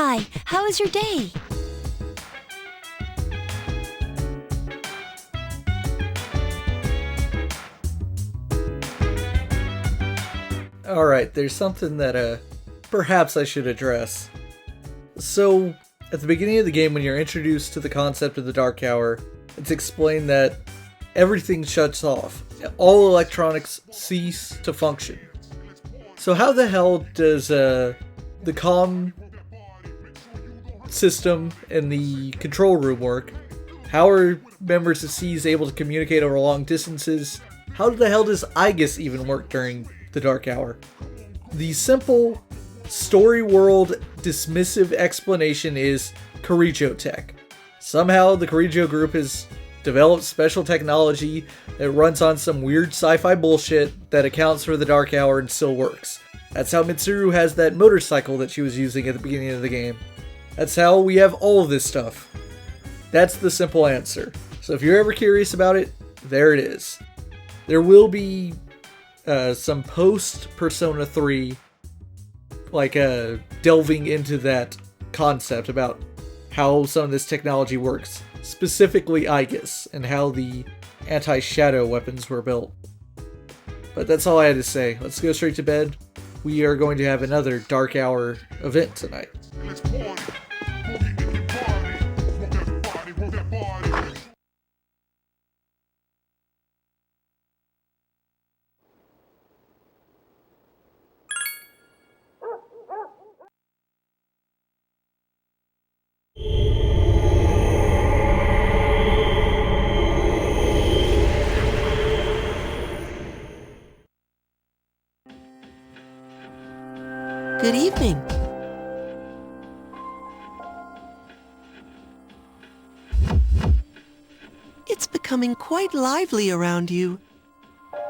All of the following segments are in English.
Hi, how was your day? Alright, there's something that perhaps I should address. So, at the beginning of the game, when you're introduced to the concept of the Dark Hour, it's explained that everything shuts off. All electronics cease to function. So how the hell does the comm system in the control room work? How are members of SEAS able to communicate over long distances? How the hell does IGUS even work during the Dark Hour? The simple story world dismissive explanation is Chariot tech. Somehow the Chariot group has developed special technology that runs on some weird sci-fi bullshit that accounts for the Dark Hour and still works. That's how Mitsuru has that motorcycle that she was using at the beginning of the game. That's how we have all of this stuff. That's the simple answer. So if you're ever curious about it, there it is. There will be some post-Persona 3 delving into that concept about how some of this technology works, specifically IGUS, and how the anti-shadow weapons were built. But that's all I had to say. Let's go straight to bed. We are going to have another Dark Hour event tonight. Good evening. It's becoming quite lively around you.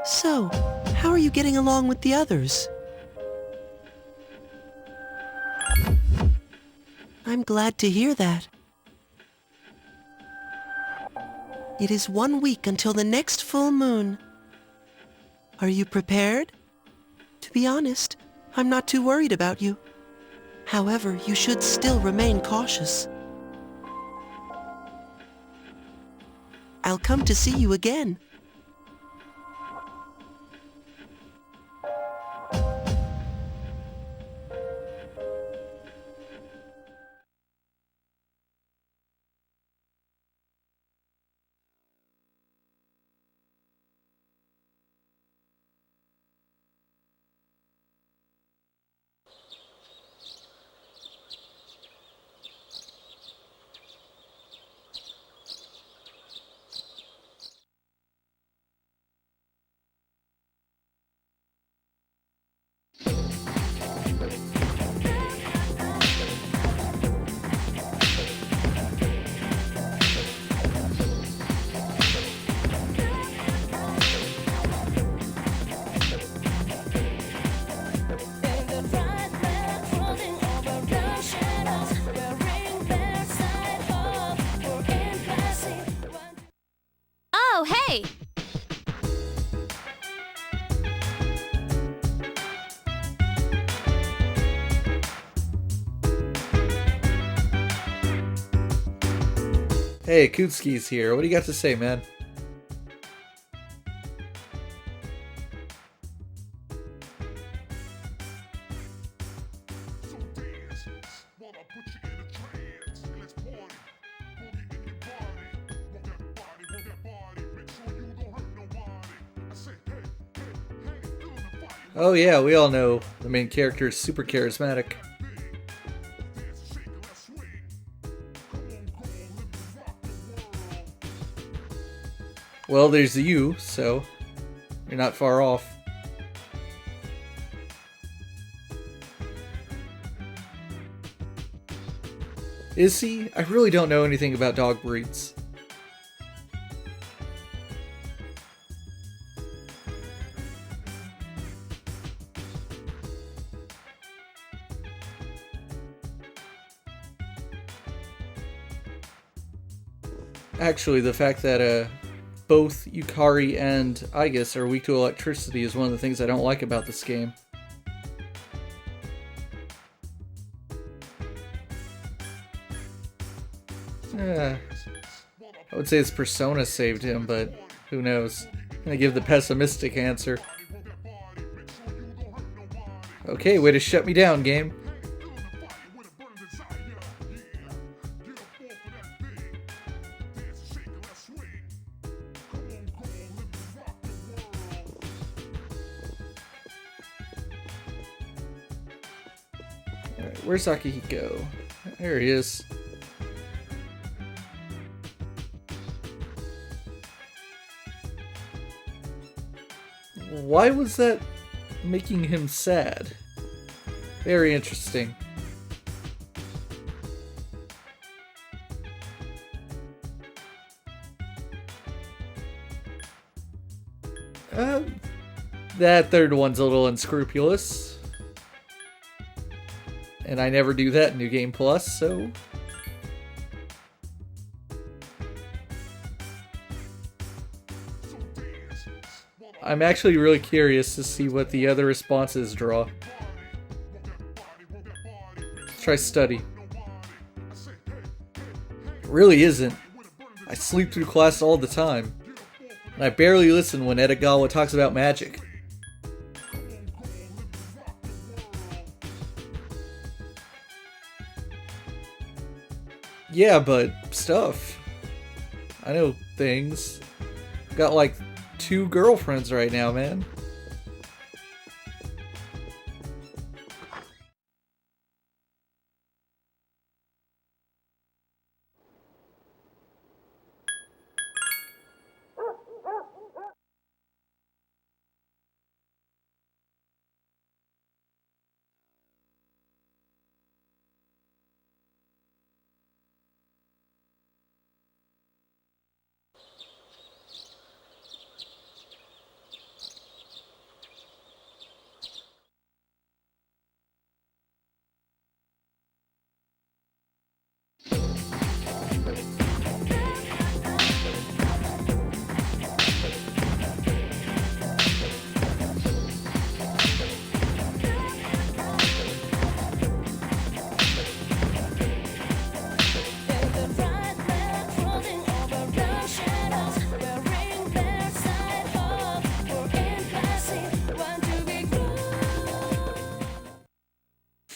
So, how are you getting along with the others? I'm glad to hear that. It is 1 week until the next full moon. Are you prepared? To be honest, I'm not too worried about you. However, you should still remain cautious. I'll come to see you again. Oh, hey! Hey, Kutski's here. What do you got to say, man? Oh yeah, we all know the main character is super charismatic. Well, there's you, so you're not far off. Is he? I really don't know anything about dog breeds. Actually, the fact that both Yukari and IGUS are weak to electricity is one of the things I don't like about this game. I would say his persona saved him, but who knows? I'm gonna give the pessimistic answer. Okay, way to shut me down, game. Alright, where's Akihiko? There he is. Why was that making him sad? Very interesting. That third one's a little unscrupulous. And I never do that in New Game Plus, so... I'm actually really curious to see what the other responses draw. Try study. It really isn't. I sleep through class all the time. And I barely listen when Edogawa talks about magic. Yeah, but stuff. I know things. Got like 2 girlfriends right now, man.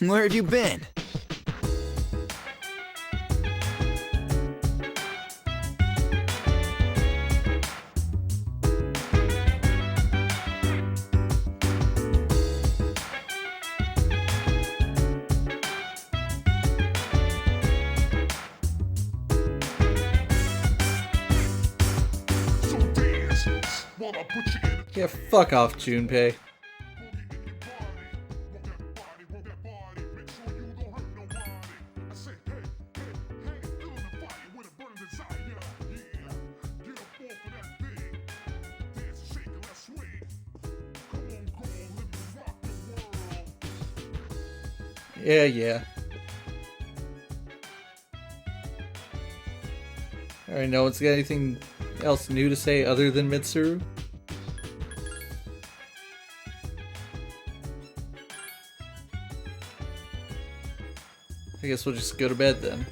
Where have you been? Yeah, fuck off, Junpei. Yeah. Alright, no one's got anything else new to say other than Mitsuru? I guess we'll just go to bed then.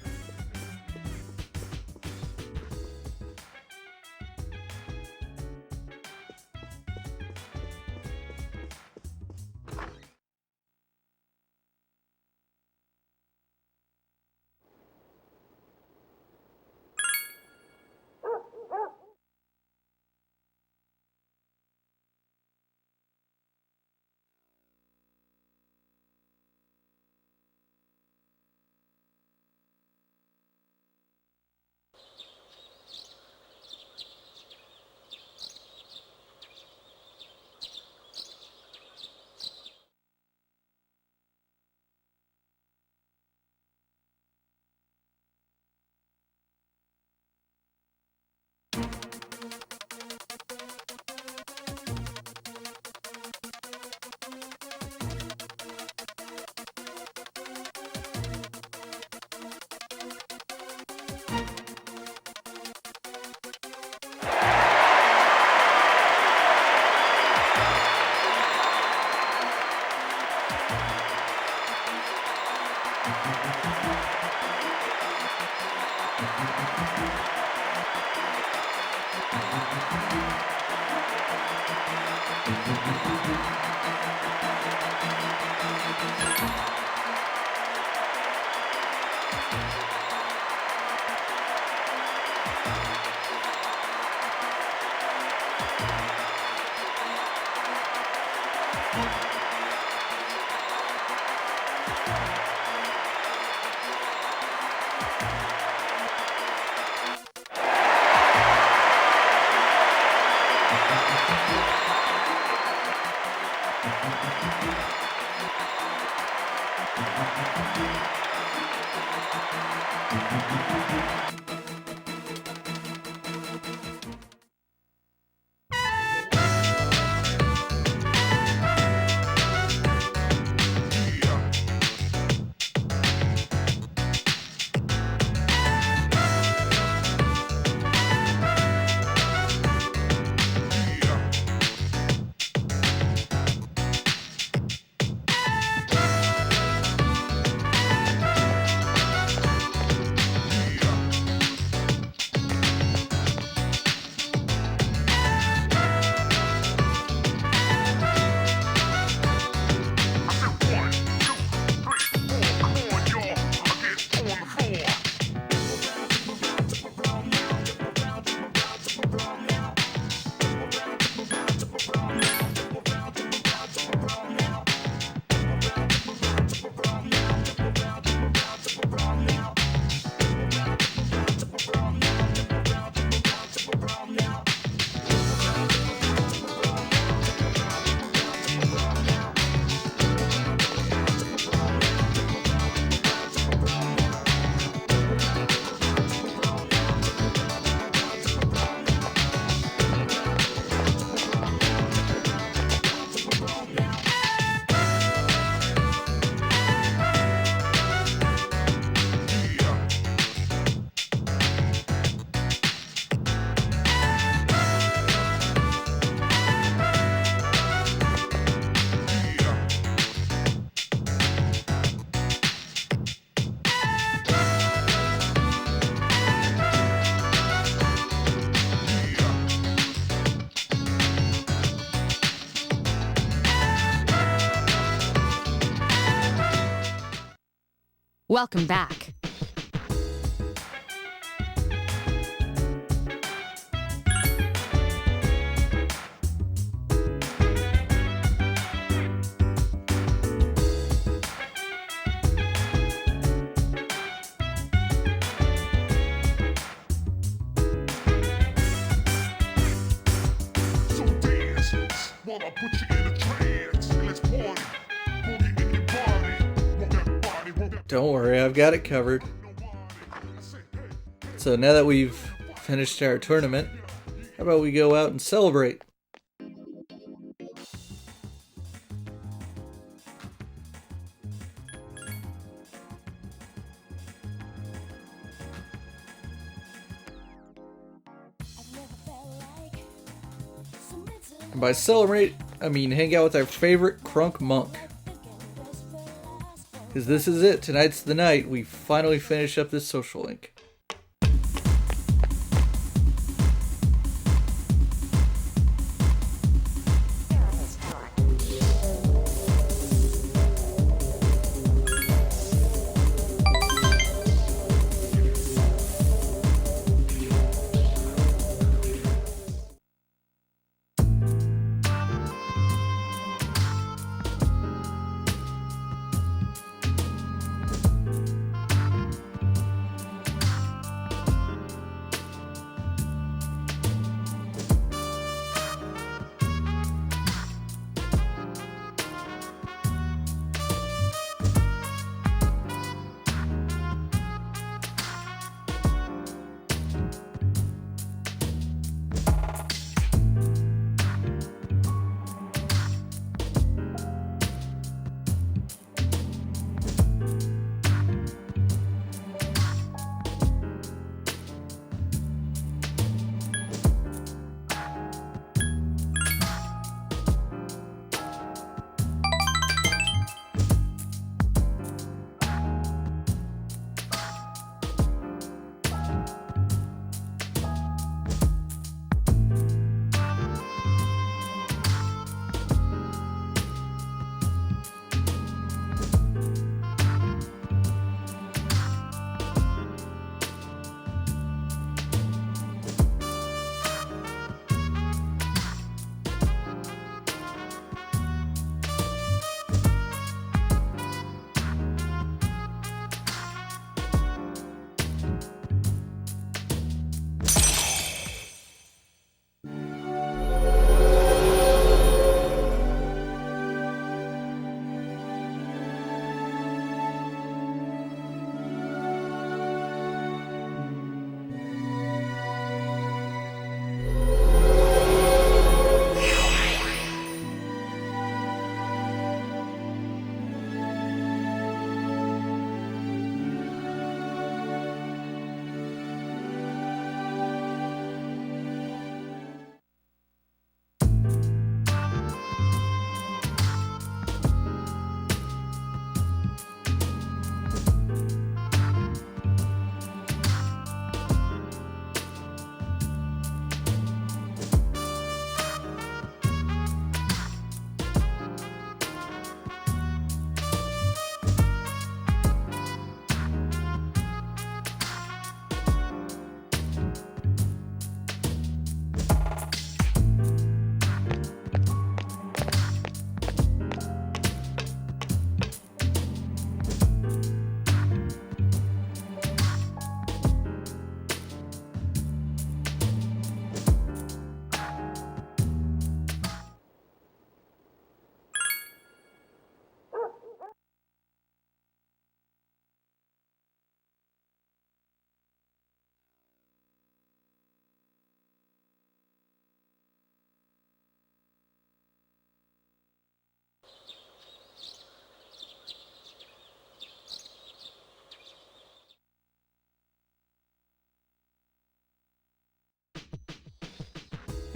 Welcome back. So dance, while I put you in a trance. Let's party, boogie in your body. Rock that body, rock that Don't worry, I've got it covered. So now that we've finished our tournament, how about we go out and celebrate? And by celebrate, I mean hang out with our favorite crunk monk. Because this is it. Tonight's the night we finally finish up this social link.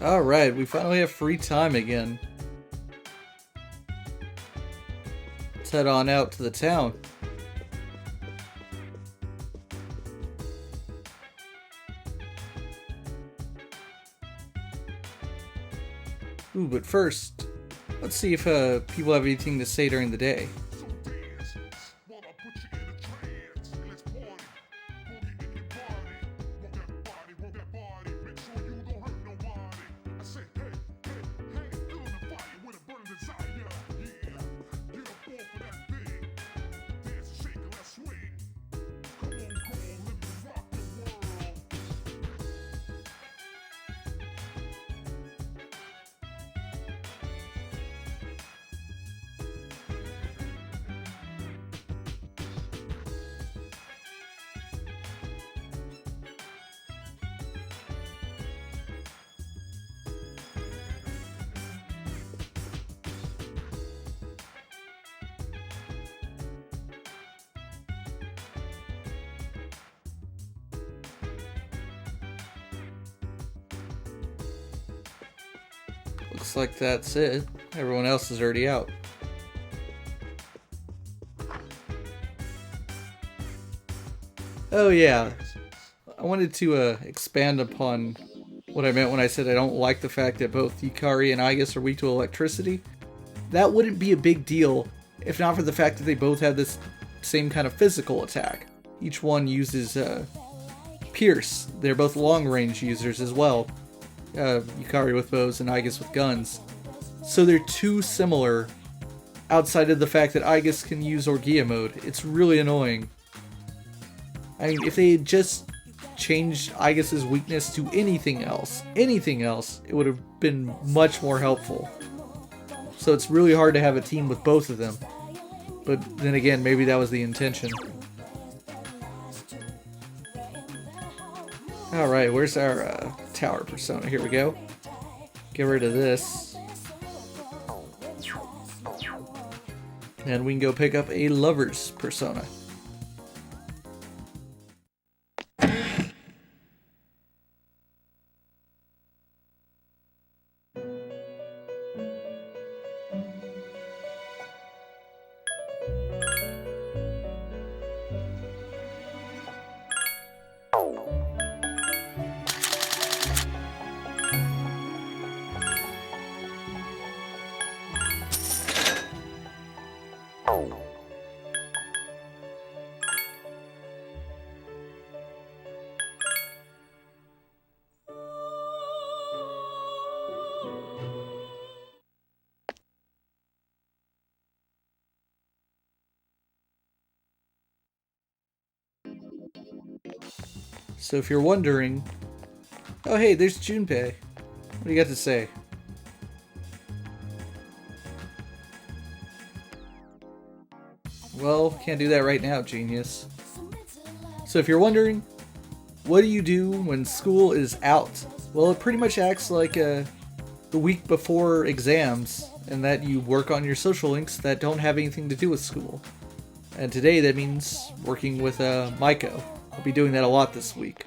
Alright, we finally have free time again. Let's head on out to the town. Ooh, but first, let's see if people have anything to say during the day. Looks like that's it. Everyone else is already out. Oh yeah, I wanted to expand upon what I meant when I said I don't like the fact that both Yukari and Aigis are weak to electricity. That wouldn't be a big deal if not for the fact that they both have this same kind of physical attack. Each one uses Pierce. They're both long-range users as well. Yukari with bows and Aigis with guns. So they're too similar outside of the fact that Aigis can use Orgia mode. It's really annoying. I mean, if they had just changed Aigis' weakness to anything else, it would have been much more helpful. So it's really hard to have a team with both of them. But then again, maybe that was the intention. Alright, where's our tower persona? Here we go. Get rid of this. And we can go pick up a lover's persona. So if you're wondering, oh hey, there's Junpei. What do you got to say? Well, can't do that right now, genius. So if you're wondering, what do you do when school is out? Well, it pretty much acts like the week before exams, and that you work on your social links that don't have anything to do with school. And today that means working with Maiko. I'll be doing that a lot this week.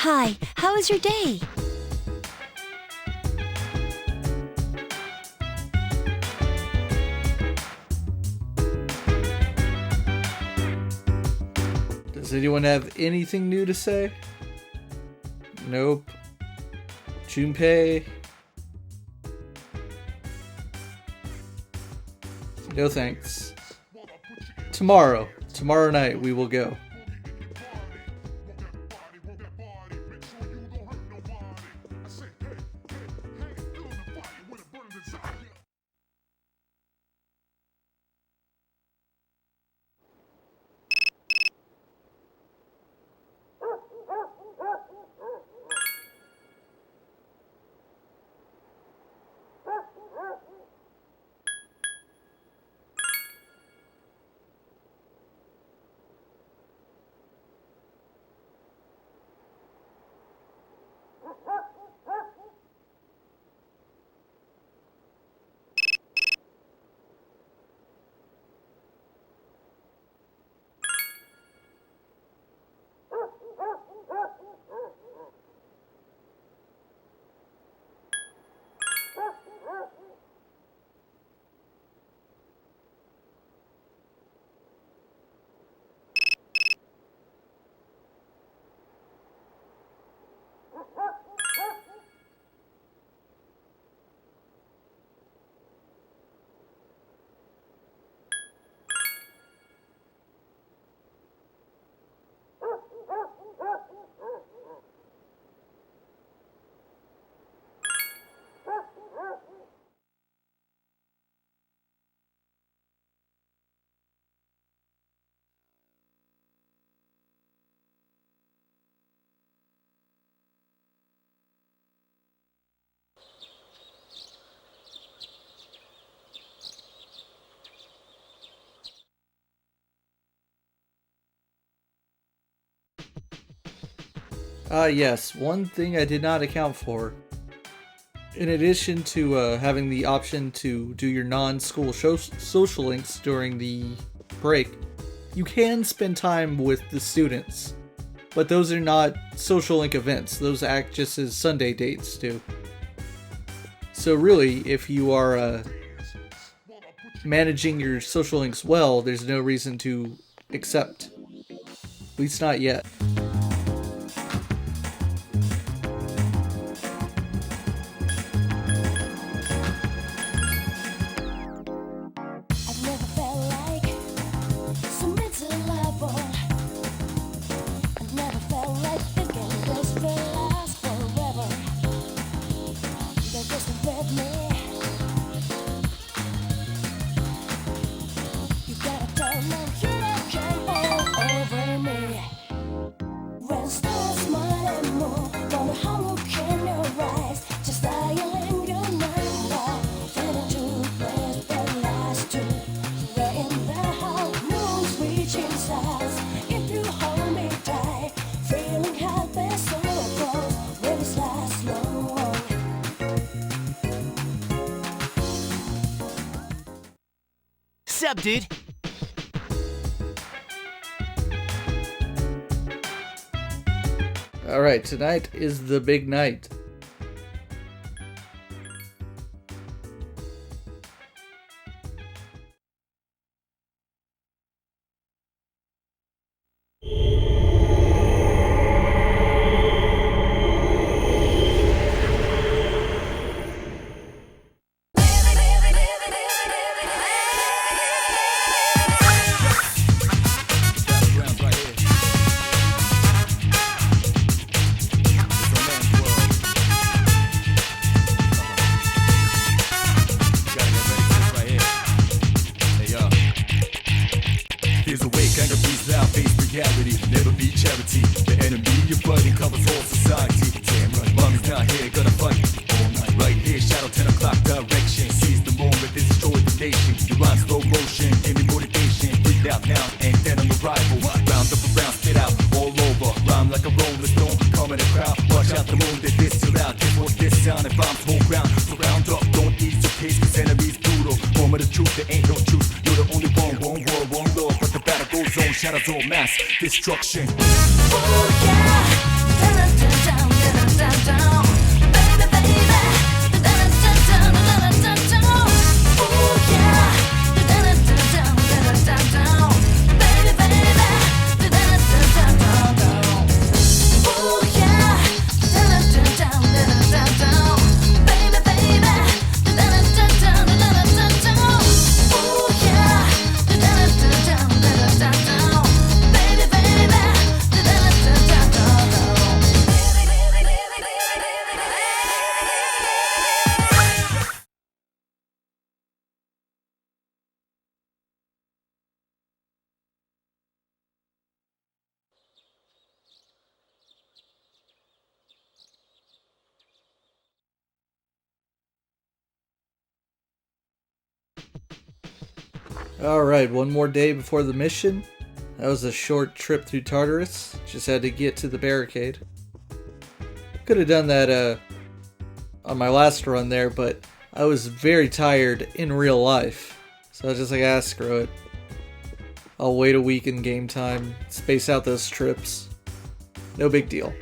Hi, how was your day? Does anyone have anything new to say? Nope. Junpei? No thanks. Tomorrow night we will go. Yes, one thing I did not account for. In addition to having the option to do your non-school social links during the break, you can spend time with the students. But those are not social link events, those act just as Sunday dates do. So really, if you are managing your social links well, there's no reason to accept. At least not yet. Sup, dude? Alright, tonight is the big night. Never be charity. The enemy you're fighting covers all society. Damn right, mommy's not here, gonna fight all night. Right here, shadow 10 o'clock direction. Seize the moment, destroy the nation. You run slow motion, give me motivation. Breathe out now, and then on the rival. Round up around, spit out all over. Rhyme like a rolling stone, come in the crowd. Watch out the moon, they diss you out. This what's this sound, and bombs whole ground. So round up, don't ease your pace, cause enemies brutal. Moment of truth, there ain't no truth. You're the only one world, one love. But the battle goes on, shadows all mass destruction. Oh yeah, Alright, one more day before the mission. That was a short trip through Tartarus. Just had to get to the barricade. Could have done that on my last run there, but I was very tired in real life. So I was just like, ah, screw it. I'll wait a week in game time, space out those trips. No big deal.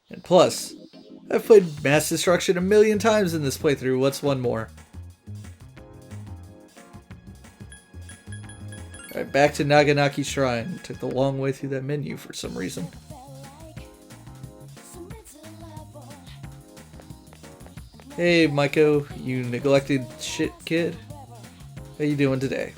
And plus, I've played Mass Destruction a million times in this playthrough. What's one more? Alright, back to Naganaki Shrine. Took the long way through that menu for some reason. Hey, Maiko, you neglected shit kid. How you doing today?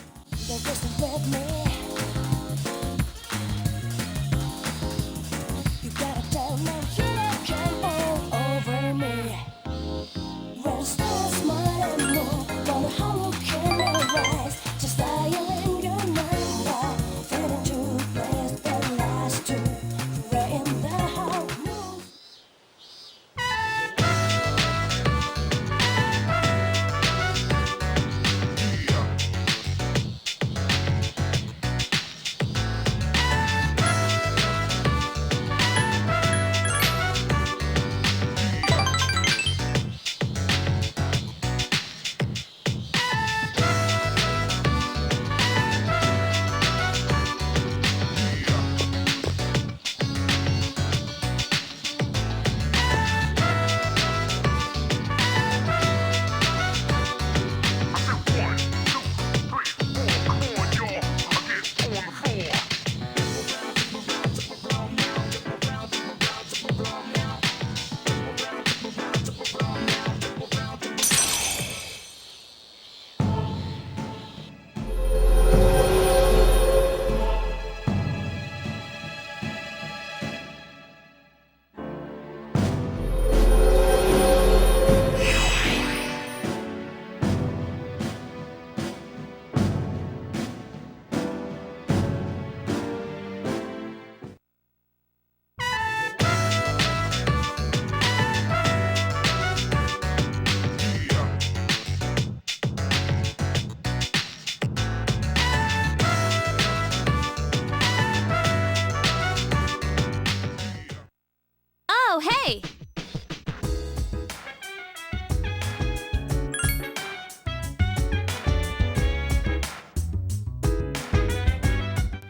Oh, hey!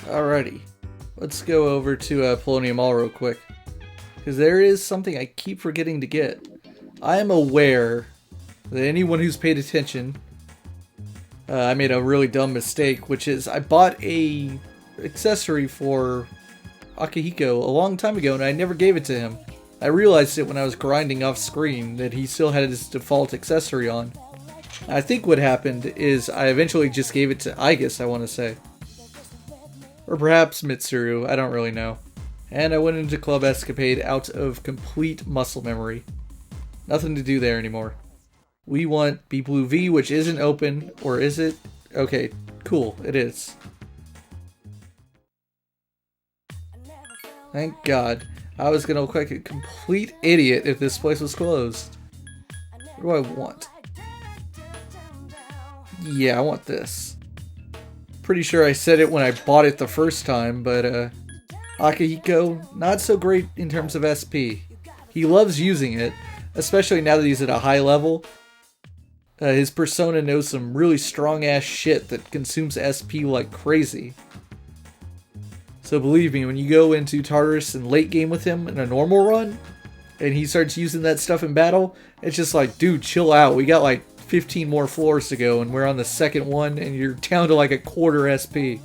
Alrighty. Let's go over to Polonium Mall real quick. Because there is something I keep forgetting to get. I am aware that anyone who's paid attention, I made a really dumb mistake, which is I bought a accessory for Akihiko a long time ago and I never gave it to him. I realized it when I was grinding off screen that he still had his default accessory on. I think what happened is I eventually just gave it to Aigis, I want to say. Or perhaps Mitsuru, I don't really know. And I went into Club Escapade out of complete muscle memory. Nothing to do there anymore. We want Be Blue V, which isn't open, or is it? Okay, cool, it is. Thank God. I was gonna look like a complete idiot if this place was closed. What do I want? Yeah, I want this. Pretty sure I said it when I bought it the first time, but Akihiko, not so great in terms of SP. He loves using it, especially now that he's at a high level. His persona knows some really strong ass shit that consumes SP like crazy. So believe me, when you go into Tartarus and late game with him in a normal run, and he starts using that stuff in battle, it's just like, dude, chill out. We got like 15 more floors to go, and we're on the second one, and you're down to like a quarter SP.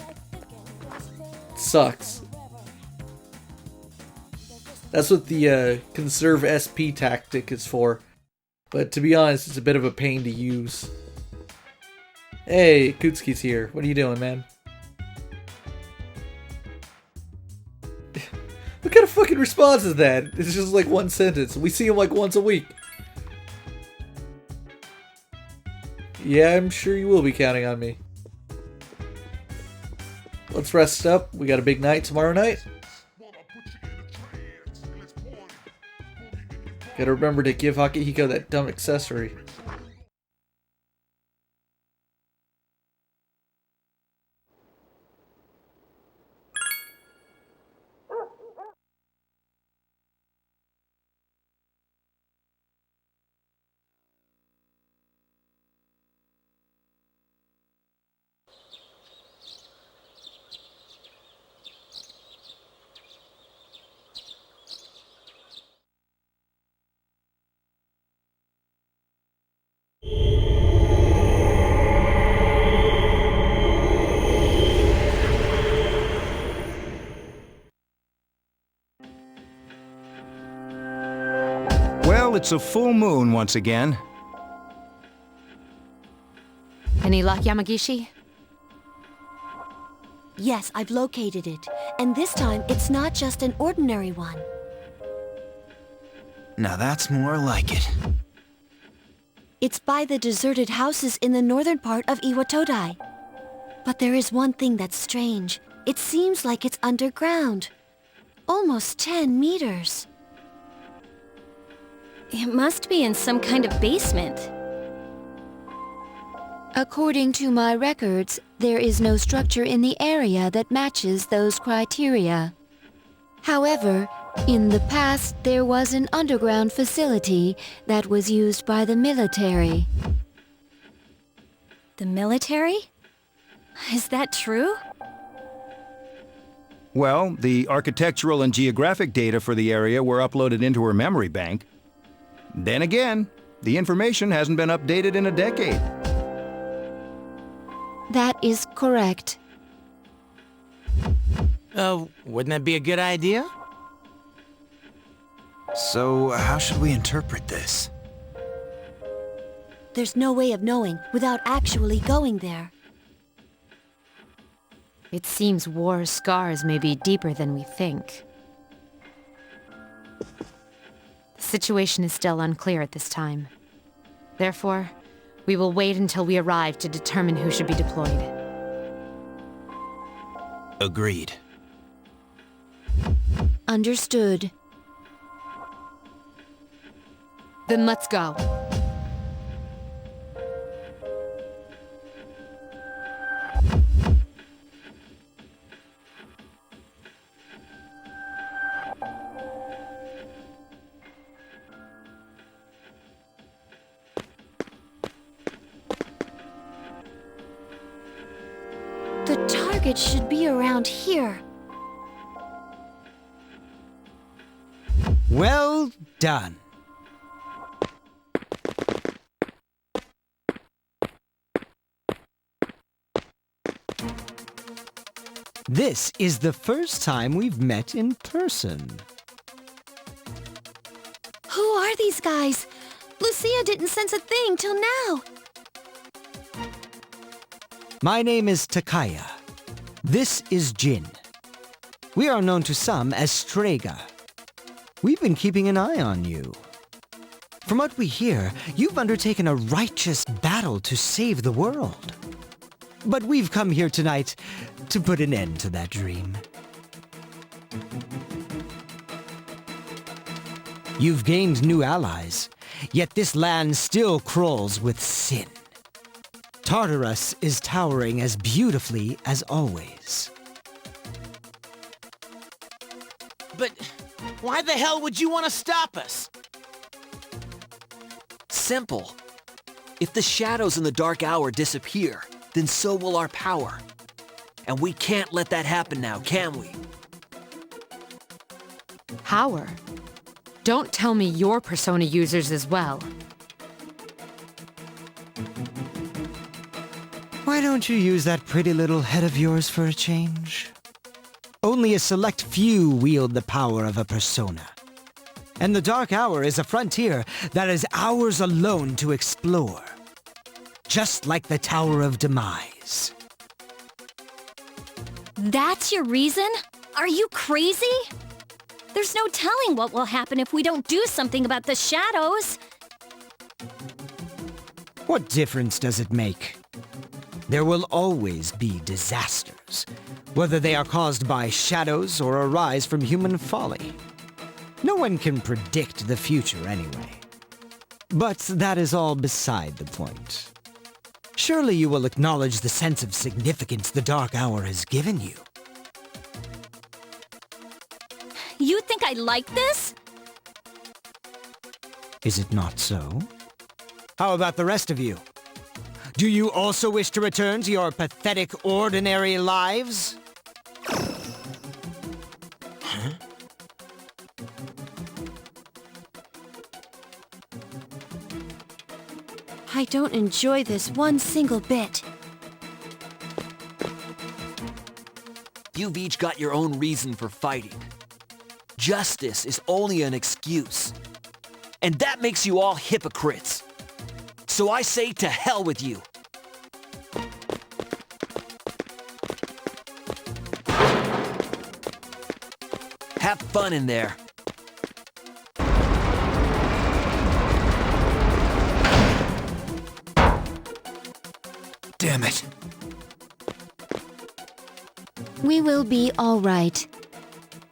Sucks. That's what the conserve SP tactic is for. But to be honest, it's a bit of a pain to use. Hey, Kutsuki's here. What are you doing, man? What kind of fucking response is that? It's just like one sentence. We see him like once a week. Yeah, I'm sure you will be counting on me. Let's rest up. We got a big night tomorrow night. Gotta remember to give Akihiko that dumb accessory. Well, it's a full moon once again. Any luck, Yamagishi? Yes, I've located it. And this time, it's not just an ordinary one. Now that's more like it. It's by the deserted houses in the northern part of Iwatodai. But there is one thing that's strange. It seems like it's underground. Almost 10 meters. It must be in some kind of basement. According to my records, there is no structure in the area that matches those criteria. However, in the past there was an underground facility that was used by the military. The military? Is that true? Well, the architectural and geographic data for the area were uploaded into her memory bank. Then again, the information hasn't been updated in a decade. That is correct. Wouldn't that be a good idea? So, how should we interpret this? There's no way of knowing without actually going there. It seems war scars may be deeper than we think. The situation is still unclear at this time. Therefore, we will wait until we arrive to determine who should be deployed. Agreed. Understood. Then let's go. The target should be around here. Well done. This is the first time we've met in person. Who are these guys? Lucia didn't sense a thing till now. My name is Takaya. This is Jin. We are known to some as Strega. We've been keeping an eye on you. From what we hear, you've undertaken a righteous battle to save the world. But we've come here tonight to put an end to that dream. You've gained new allies, yet this land still crawls with sin. Tartarus is towering as beautifully as always. But why the hell would you want to stop us? Simple. If the shadows in the dark hour disappear, then so will our power. And we can't let that happen now, can we? Power? Don't tell me you're Persona users as well. Why don't you use that pretty little head of yours for a change? Only a select few wield the power of a persona. And the Dark Hour is a frontier that is ours alone to explore. Just like the Tower of Demise. That's your reason? Are you crazy? There's no telling what will happen if we don't do something about the shadows. What difference does it make? There will always be disasters, whether they are caused by shadows or arise from human folly. No one can predict the future anyway. But that is all beside the point. Surely you will acknowledge the sense of significance the Dark Hour has given you. You think I like this? Is it not so? How about the rest of you? Do you also wish to return to your pathetic, ordinary lives? Huh? I don't enjoy this one single bit. You've each got your own reason for fighting. Justice is only an excuse. And that makes you all hypocrites. So I say to hell with you. Have fun in there. Damn it. We will be all right.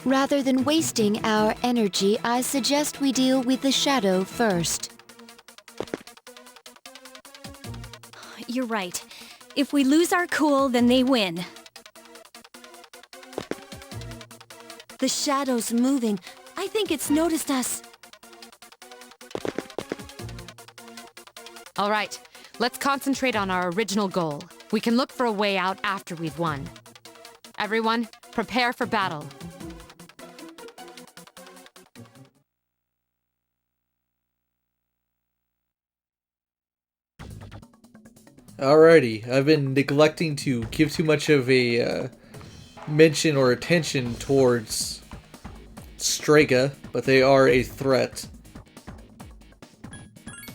Rather than wasting our energy, I suggest we deal with the shadow first. You're right. If we lose our cool, then they win. The shadow's moving. I think it's noticed us. All right, let's concentrate on our original goal. We can look for a way out after we've won. Everyone, prepare for battle. Alrighty, I've been neglecting to give too much of a mention or attention towards Strega, but they are a threat.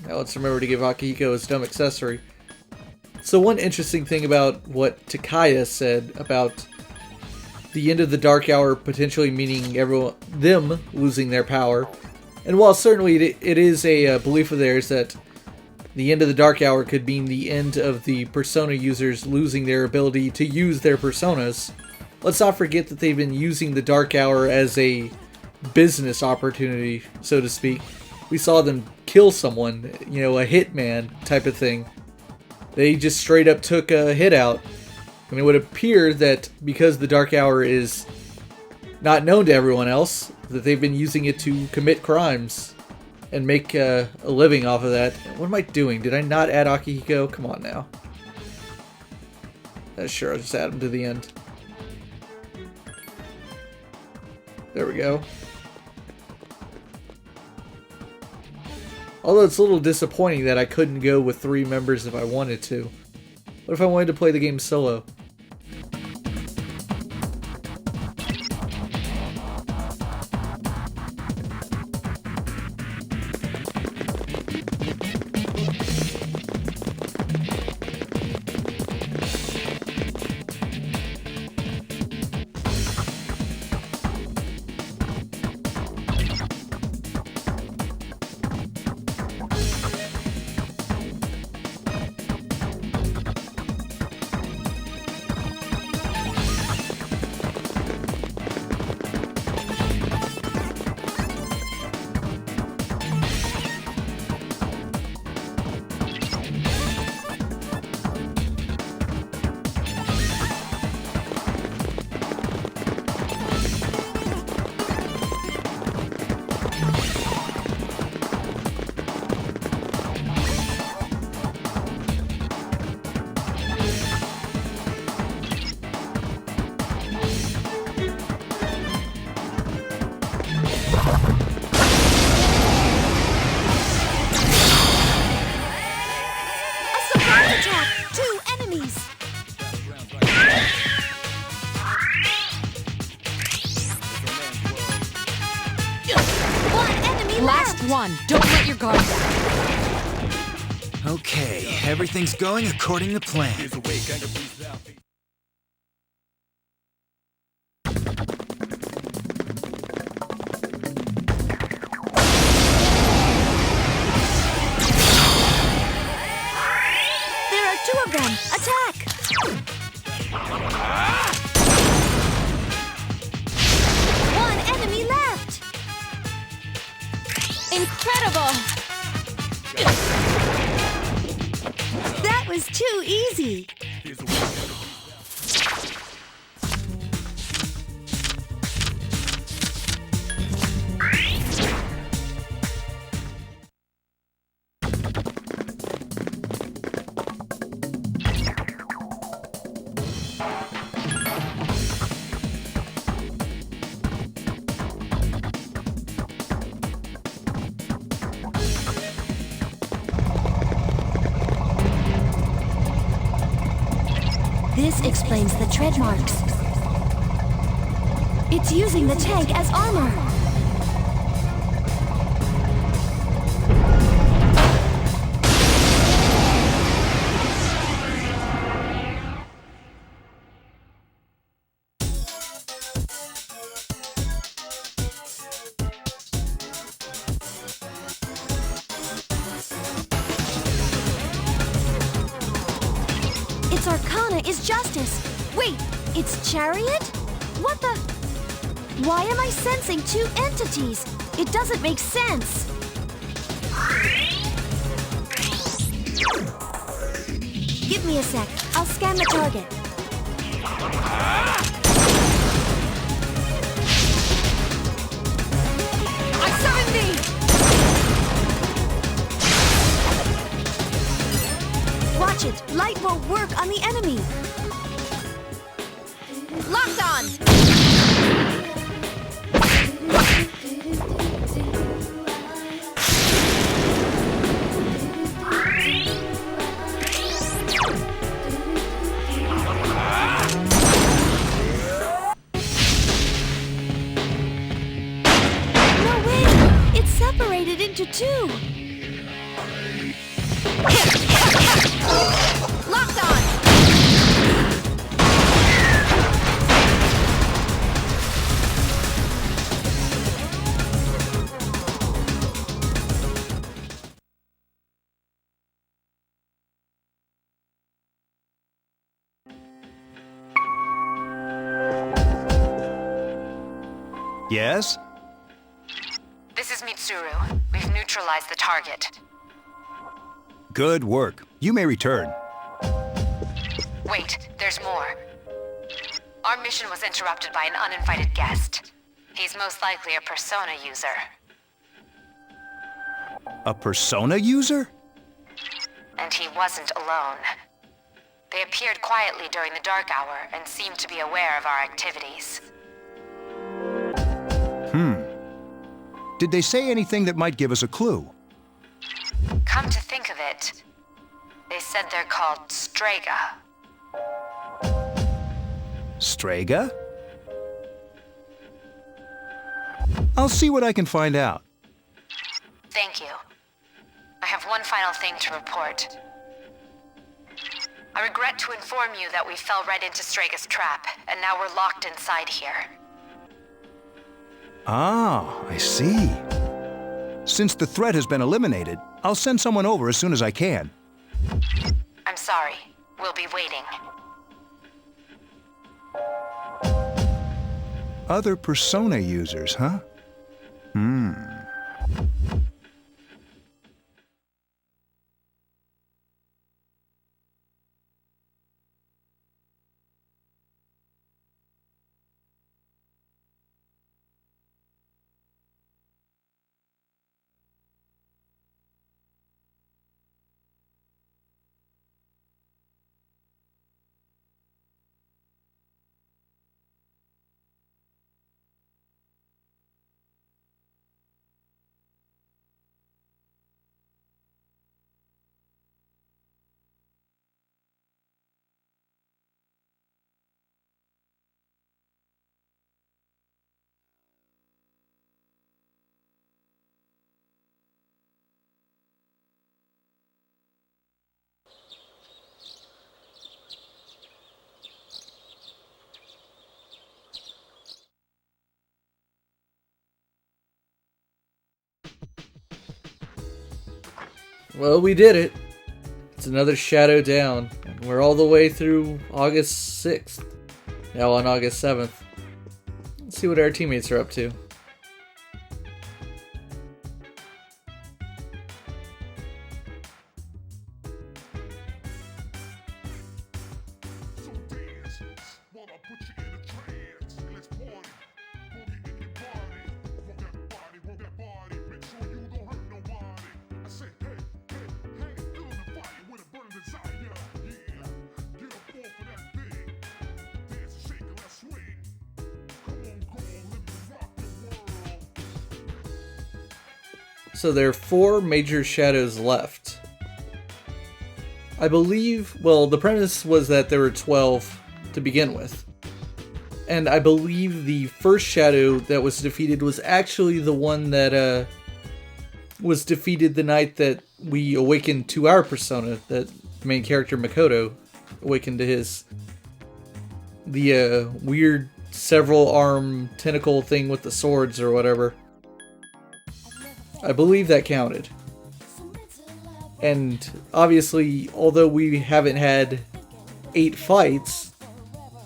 Now let's remember to give Akihiko his dumb accessory. So one interesting thing about what Takaya said about the end of the Dark Hour potentially meaning them losing their power, and while certainly it is a belief of theirs that the end of the Dark Hour could mean the end of the Persona users losing their ability to use their personas, let's not forget that they've been using the Dark Hour as a business opportunity, so to speak. We saw them kill someone, you know, a hitman type of thing. They just straight up took a hit out. And it would appear that because the Dark Hour is not known to everyone else, that they've been using it to commit crimes and make a living off of that. What am I doing? Did I not add Akihiko? Come on now. Sure, I'll just add him to the end. There we go. Although it's a little disappointing that I couldn't go with 3 members if I wanted to. What if I wanted to play the game solo? Last left. one. Don't let your guard down. Okay, everything's going according to plan. There are 2 of them. Attack! One enemy left. Incredible! That was too easy. This explains the tread marks. It's using the tank as armor. Its arcana is justice. Wait, it's Chariot? What the? Why am I sensing 2 entities? It doesn't make sense. Give me a sec. I'll scan the target. I summon thee! Watch it. Light won't work on the enemy. Locked on! No way! It's separated into 2. Locked on! Yes? This is Mitsuru. We've neutralized the target. Good work. You may return. Wait, there's more. Our mission was interrupted by an uninvited guest. He's most likely a Persona user. A Persona user? And he wasn't alone. They appeared quietly during the dark hour and seemed to be aware of our activities. Did they say anything that might give us a clue? Come to think of it, they said they're called Strega. Strega? I'll see what I can find out. Thank you. I have one final thing to report. I regret to inform you that we fell right into Strega's trap, and now we're locked inside here. Ah, I see. Since the threat has been eliminated, I'll send someone over as soon as I can. I'm sorry. We'll be waiting. Other Persona users, huh? Well, we did it. It's another shadow down, and we're all the way through August 6th. Now on August 7th. Let's see what our teammates are up to. So there are 4 major shadows left. I believe, well, the premise was that there were 12 to begin with. And I believe the first shadow that was defeated was actually the one that was defeated the night that we awakened to our persona, that the main character Makoto awakened to his. The weird several arm tentacle thing with the swords or whatever. I believe that counted. And obviously, although we haven't had 8 fights,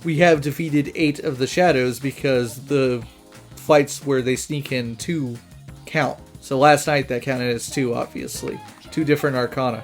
we have defeated 8 of the shadows because the fights where they sneak in 2 count. So last night that counted as 2, obviously. 2 different arcana.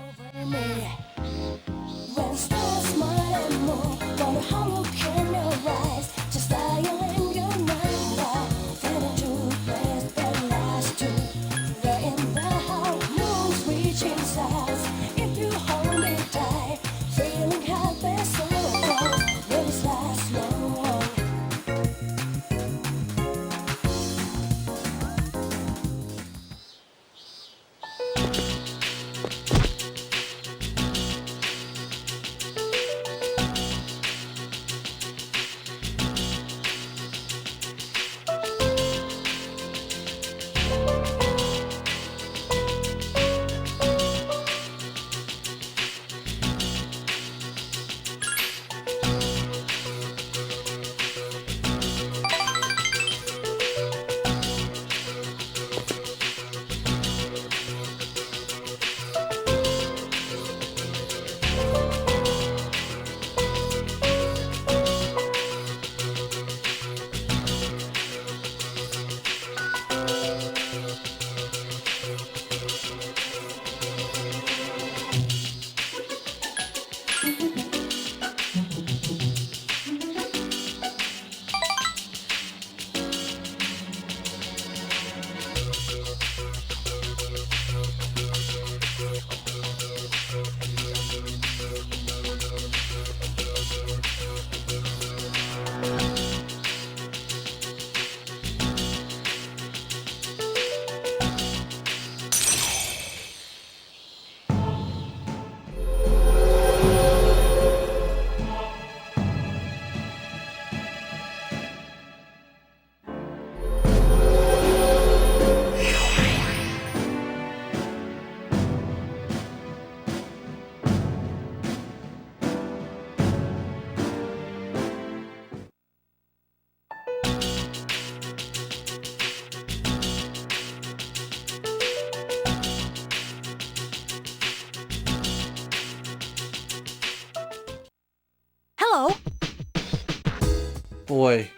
Boy,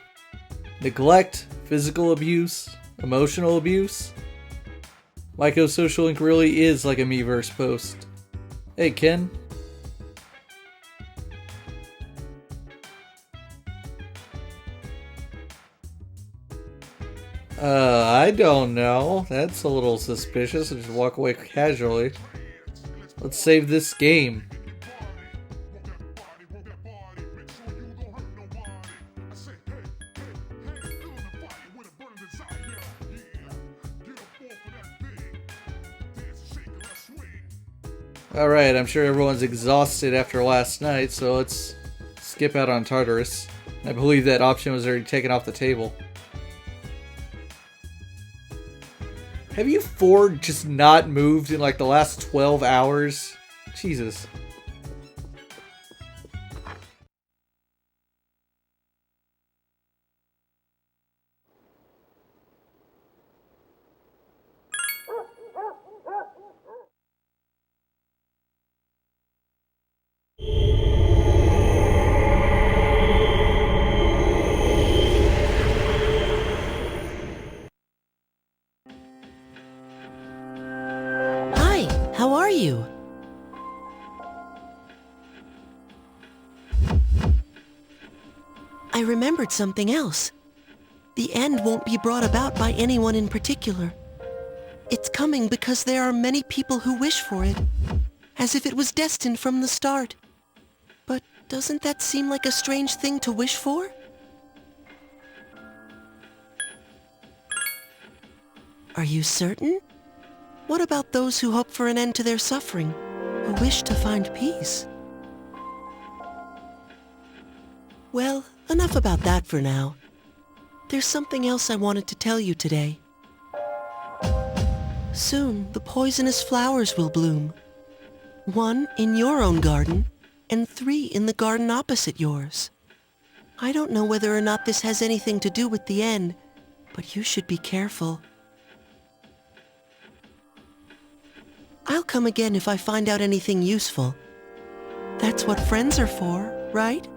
neglect, physical abuse, emotional abuse. Myco Link really is like a Miiverse post. Hey, Ken. I don't know. That's a little suspicious. Just walk away casually. Let's save this game. Alright, I'm sure everyone's exhausted after last night, so let's skip out on Tartarus. I believe that option was already taken off the table. Have you 4 just not moved in like the last 12 hours? Jesus. you. I remembered something else. The end won't be brought about by anyone in particular. It's coming because there are many people who wish for it, as if it was destined from the start. But doesn't that seem like a strange thing to wish for? Are you certain? What about those who hope for an end to their suffering, who wish to find peace? Well, enough about that for now. There's something else I wanted to tell you today. Soon, the poisonous flowers will bloom. 1 in your own garden, and 3 in the garden opposite yours. I don't know whether or not this has anything to do with the end, but you should be careful. I'll come again if I find out anything useful. That's what friends are for, right?